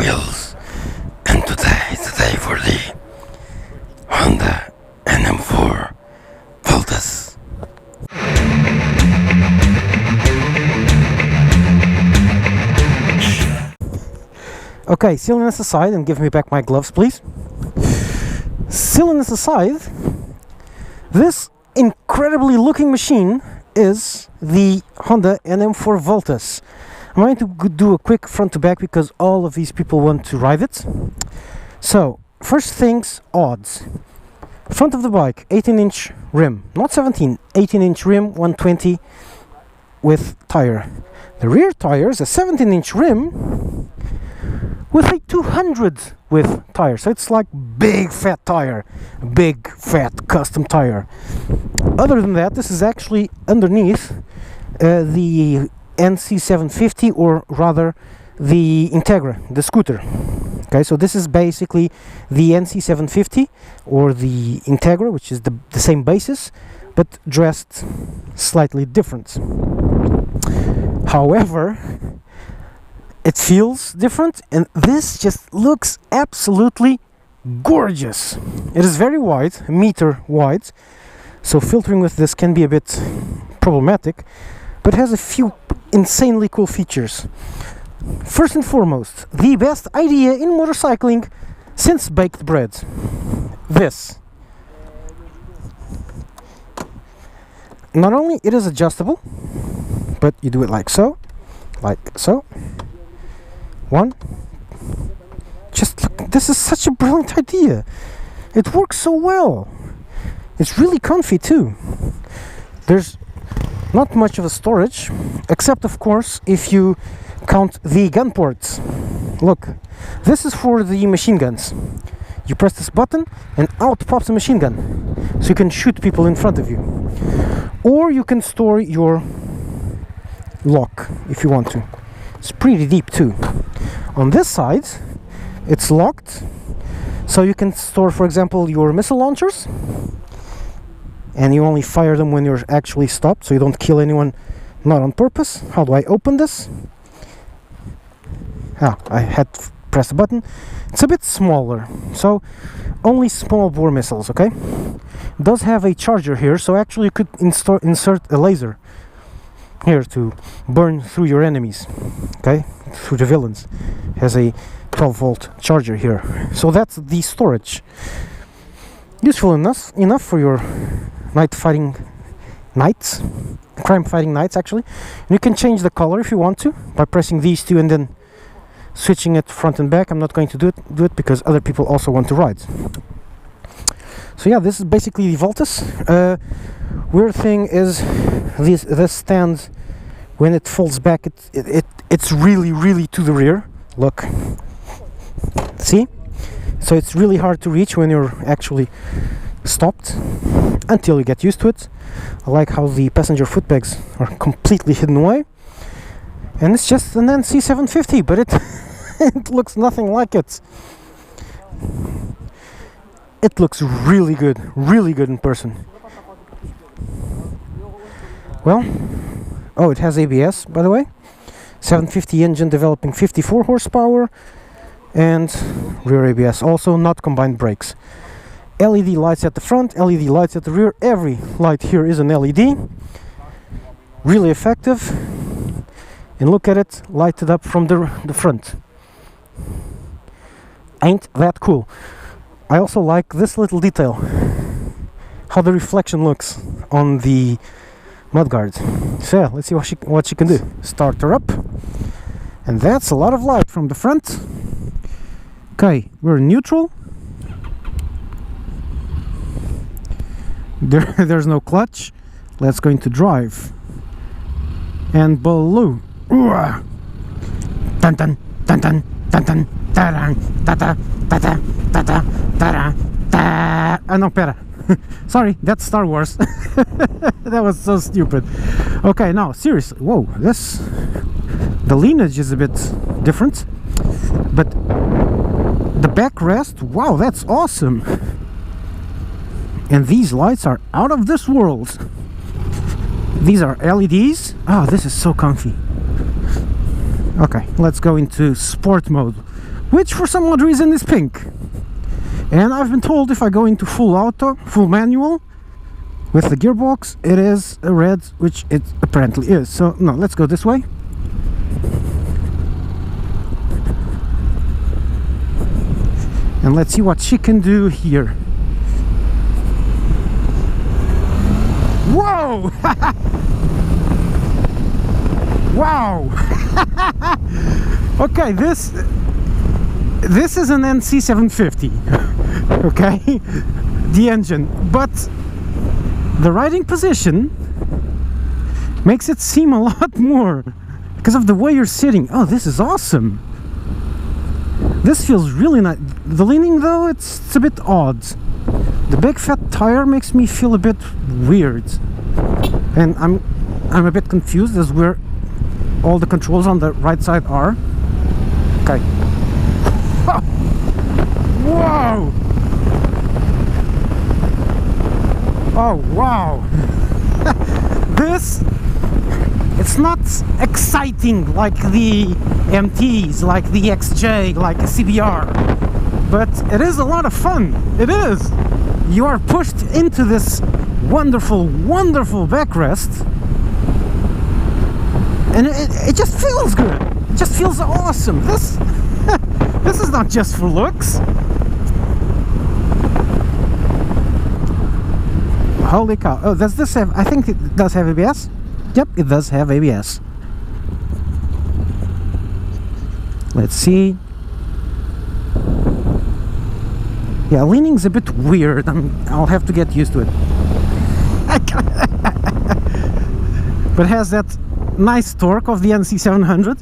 wheels, and today for the Honda NM4 Vultus. Okay, silliness aside, and give me back my gloves, please. Silliness aside, this incredibly looking machine is the Honda NM4 Vultus. I'm going to do a quick front to back because all of these people want to ride it. So, first things, odds. Front of the bike, 18-inch rim, not 17, 18-inch rim, 120 with tire. The rear tire is a 17-inch rim with a 200 with tire, so it's like big fat tire, big fat custom tire. Other than that, this is actually underneath the NC750, or rather the Integra, the scooter. Okay, so this is basically the NC750 or the Integra, which is the same basis but dressed slightly different. However, it feels different, and this just looks absolutely gorgeous. It is very wide, a meter wide, so filtering with this can be a bit problematic, but has a few insanely cool features. First and foremost, the best idea in motorcycling since baked bread. This. Not only it is adjustable, but you do it like so, one. Just look, this is such a brilliant idea. It works so well. It's really comfy too. There's not much of a storage, except of course if you count the gun ports. Look, this is for the machine guns. You press this button and out pops a machine gun, so you can shoot people in front of you. Or you can store your lock if you want to. It's pretty deep too. On this side, it's locked, so you can store, for example, your missile launchers, and you only fire them when you're actually stopped, so you don't kill anyone, not on purpose. How do I open this? I had to press the button. It's a bit smaller, so only small bore missiles, okay? It does have a charger here, so actually you could insert a laser here to burn through your enemies, okay, through the villains. It has a 12-volt charger here, so that's the storage. Useful enough for your crime fighting nights actually. And you can change the color if you want to by pressing these two and then switching it front and back. I'm not going to do it because other people also want to ride. So yeah, this is basically the Vultus. Weird thing is this stand, when it folds back, it's really to the rear. Look, see? So it's really hard to reach when you're actually stopped, until you get used to it. I like how the passenger foot pegs are completely hidden away, and it's just an NC750, but it looks nothing like it. It looks really good in person. Well, oh, it has ABS, by the way. 750 engine developing 54 horsepower, and rear ABS also, not combined brakes. LED lights at the front, LED lights at the rear. Every light here is an LED. Really effective. And look at it, lighted up from the front. Ain't that cool? I also like this little detail, how the reflection looks on the mudguard. So yeah, let's see what she can do. Start her up, and that's a lot of light from the front. Okay, we're neutral. There's no clutch. Let's go into drive. And below. Dun dun dun dun dun dun dun no, pera. Sorry, that's Star Wars. That was so stupid. Okay, now seriously, whoa, the lineage is a bit different, but the backrest, wow, that's awesome. And these lights are out of this world. These are LEDs. Oh, this is so comfy. Okay, let's go into sport mode. which for some odd reason is pink. And I've been told if I go into full auto, full manual with the gearbox, it is a red, which it apparently is. So no, let's go this way. And let's see what she can do here. Whoa! Wow! Okay, this is an NC750. Okay, the engine, but the riding position makes it seem a lot more because of the way you're sitting. Oh, this is awesome. This feels really nice. The leaning though, it's a bit odd. The big fat tire makes me feel a bit weird, and I'm a bit confused as where all the controls on the right side are. Okay. Whoa! Oh wow! It's not exciting like the MTs, like the XJ, like a CBR, but it is a lot of fun. It is. You are pushed into this wonderful, wonderful backrest, and it just feels good. It just feels awesome. This this is not just for looks. Holy cow. Oh, does this have... I think it does have ABS. Yep, it does have ABS. Let's see. Yeah, leaning's a bit weird. I'll have to get used to it. But it has that nice torque of the NC700.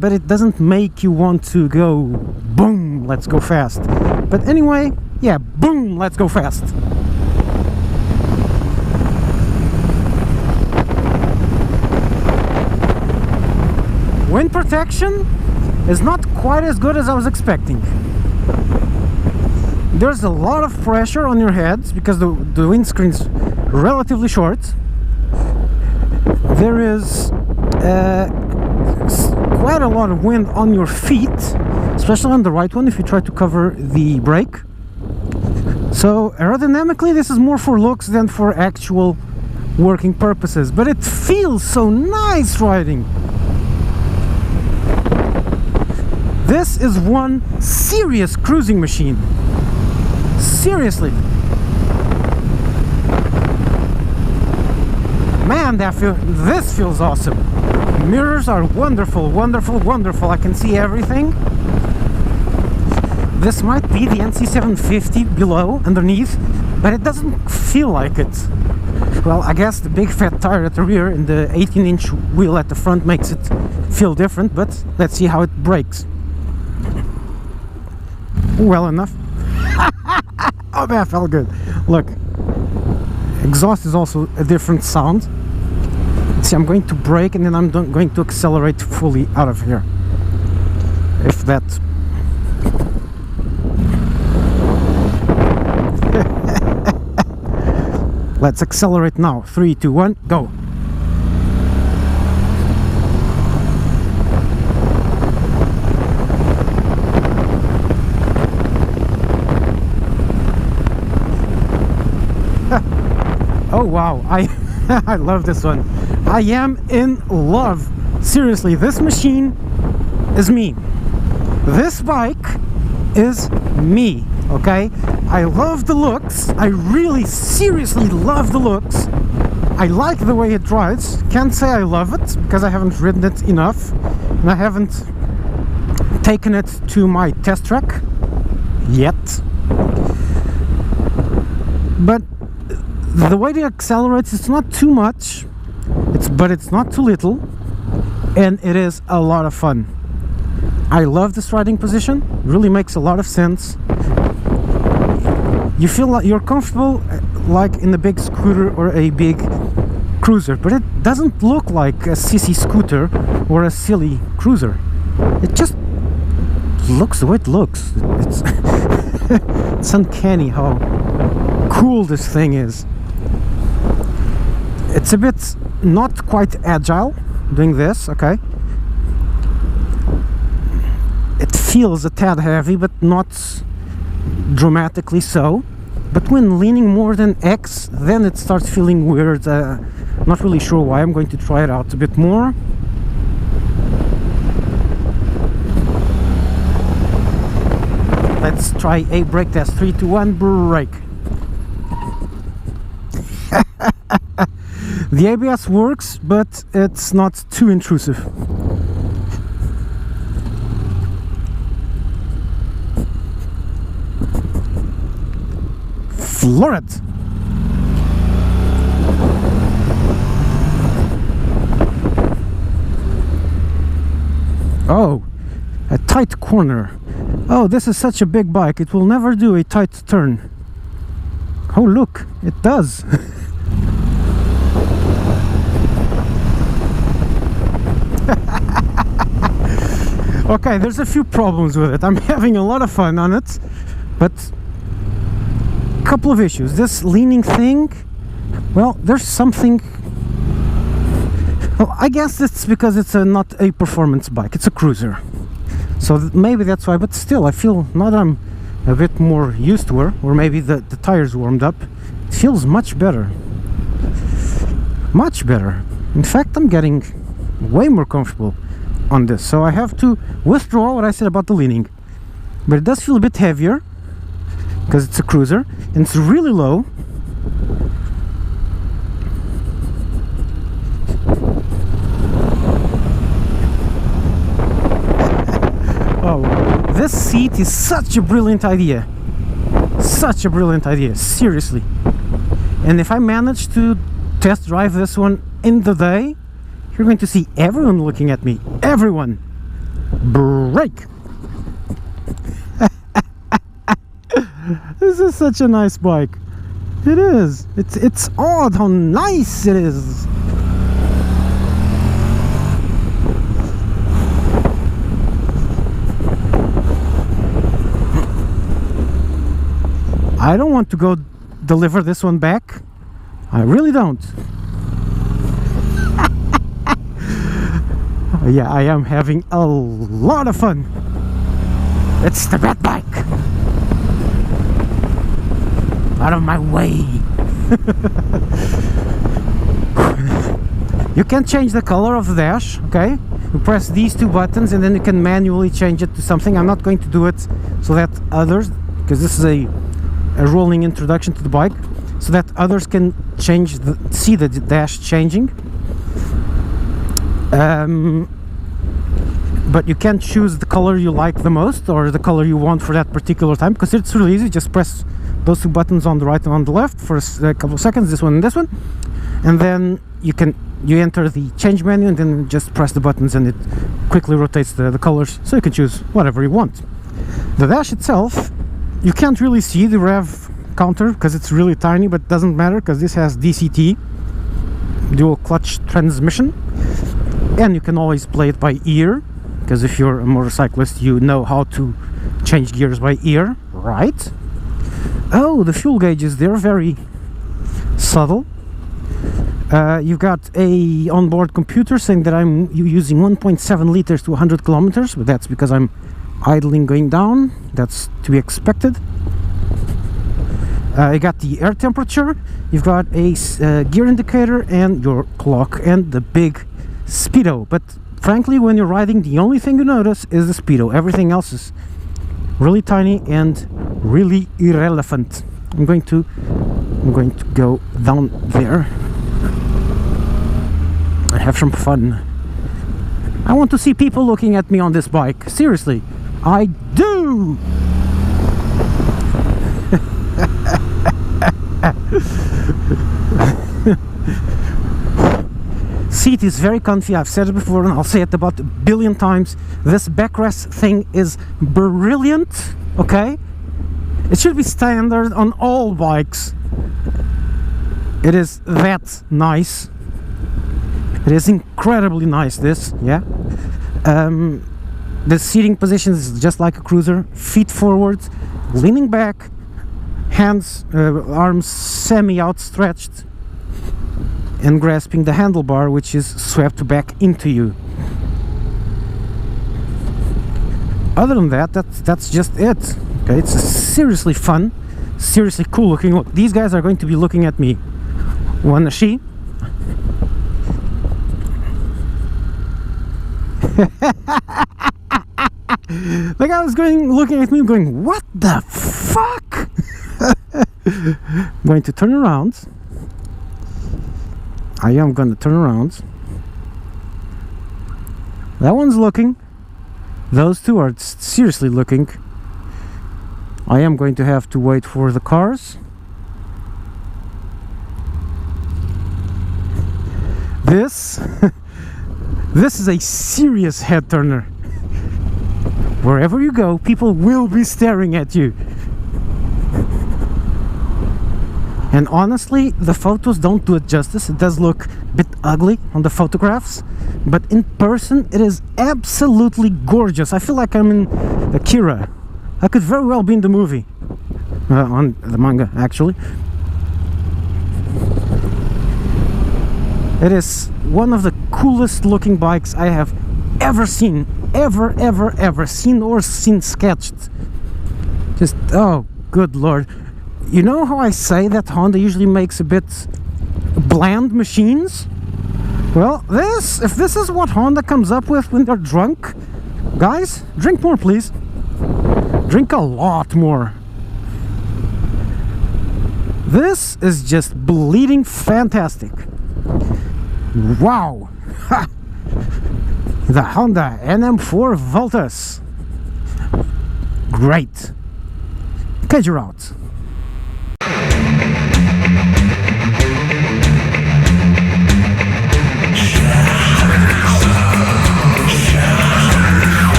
But it doesn't make you want to go boom, let's go fast. But anyway, yeah, boom, let's go fast. Wind protection is not quite as good as I was expecting. There's a lot of pressure on your heads because the windscreen's relatively short. There is quite a lot of wind on your feet, especially on the right one if you try to cover the brake. So aerodynamically this is more for looks than for actual working purposes, but it feels so nice riding. This is one serious cruising machine. Seriously. Man, this feels awesome. Mirrors are wonderful, wonderful, wonderful. I can see everything. This might be the NC750 below, underneath, but it doesn't feel like it. Well, I guess the big fat tire at the rear and the 18-inch wheel at the front makes it feel different, but let's see how it brakes. Well enough. Oh, that felt good. Look, exhaust is also a different sound. See, I'm going to brake and then I'm going to accelerate fully out of here. If that... Let's accelerate now. 3, 2, 1, go. Oh wow, I love this one. I am in love. Seriously, this machine is me. This bike is me, okay? I love the looks. I really seriously love the looks. I like the way it rides. Can't say I love it because I haven't ridden it enough and I haven't taken it to my test track yet. But the way it accelerates, it's not too much, but it's not too little, and it is a lot of fun. I love this riding position. Really makes a lot of sense. You feel like you're comfortable like in a big scooter or a big cruiser, but it doesn't look like a sissy scooter or a silly cruiser. It just looks the way it looks. It's, it's uncanny how cool this thing is. It's a bit not quite agile doing this, okay? feels a tad heavy, but not dramatically so. But when leaning more than X, then it starts feeling weird. Not really sure why. I'm going to try it out a bit more. Let's try a brake test. 3, 2, 1, brake. The ABS works, but it's not too intrusive. Floor it! Oh, a tight corner. Oh, this is such a big bike, it will never do a tight turn. Oh look, it does. Okay, there's a few problems with it. I'm having a lot of fun on it, but a couple of issues. This leaning thing, well, there's something. Well, I guess it's because it's not a performance bike, it's a cruiser. So maybe that's why, but still, I feel now that I'm a bit more used to her, or maybe the tires warmed up, it feels much better. Much better. In fact, I'm getting way more comfortable on this. So I have to withdraw what I said about the leaning. But it does feel a bit heavier, because it's a cruiser, and it's really low. Oh, this seat is such a brilliant idea. Such a brilliant idea, seriously. And if I manage to test drive this one in the day, you're going to see everyone looking at me. Everyone! Brake! This is such a nice bike. It is. It's odd how nice it is. I don't want to go deliver this one back. I really don't. Yeah, I am having a lot of fun. It's the red bike. Out of my way. You can change the color of the dash, okay? You press these two buttons and then you can manually change it to something. I'm not going to do it so that others, because this is a rolling introduction to the bike, so that others can change see the dash changing. But you can choose the color you like the most, or the color you want for that particular time, because it's really easy. Just press those two buttons on the right and on the left for a couple of seconds, this one and this one, and then you enter the change menu and then just press the buttons and it quickly rotates the colors, so you can choose whatever you want. The dash itself, you can't really see the rev counter because it's really tiny, but it doesn't matter because this has DCT, dual clutch transmission, and you can always play it by ear, because if you're a motorcyclist you know how to change gears by ear, right? Oh, the fuel gauges, they're very subtle. You've got a onboard computer saying that I'm using 1.7 liters to 100 kilometers, but that's because I'm idling going down. That's to be expected. You got the air temperature, you've got a gear indicator and your clock and the big speedo. But frankly, when you're riding, the only thing you notice is the speedo. Everything else is really tiny and really irrelevant. I'm going to go down there and have some fun. I want to see people looking at me on this bike. Seriously, I do. Seat is very comfy. I've said it before and I'll say it about a billion times. This backrest thing is brilliant, okay? It should be standard on all bikes. It is that nice. It is incredibly nice, this, yeah. The seating position is just like a cruiser. Feet forward, leaning back, hands, arms semi-outstretched, and grasping the handlebar, which is swept back into you. other than that, that's just it. Okay, it's seriously fun, seriously cool looking. Look, these guys are going to be looking at me. Wanna see? The guy was looking at me going, what the fuck? I'm going to turn around. I am going to turn around. That one's looking. Those two are seriously looking. I am going to have to wait for the cars. This is a serious head turner. Wherever you go, people will be staring at you. And honestly, the photos don't do it justice. It does look a bit ugly on the photographs, but in person it is absolutely gorgeous. I feel like I'm in Akira. I could very well be in the movie, on the manga actually. It is one of the coolest looking bikes I have ever seen, ever seen or seen sketched. Just, oh good lord. You know how I say that Honda usually makes a bit bland machines? Well, if this is what Honda comes up with when they're drunk, guys, drink more please. Drink a lot more. This is just bleeding fantastic. Wow. The Honda NM4 Vultus. Great. Okay, you're out.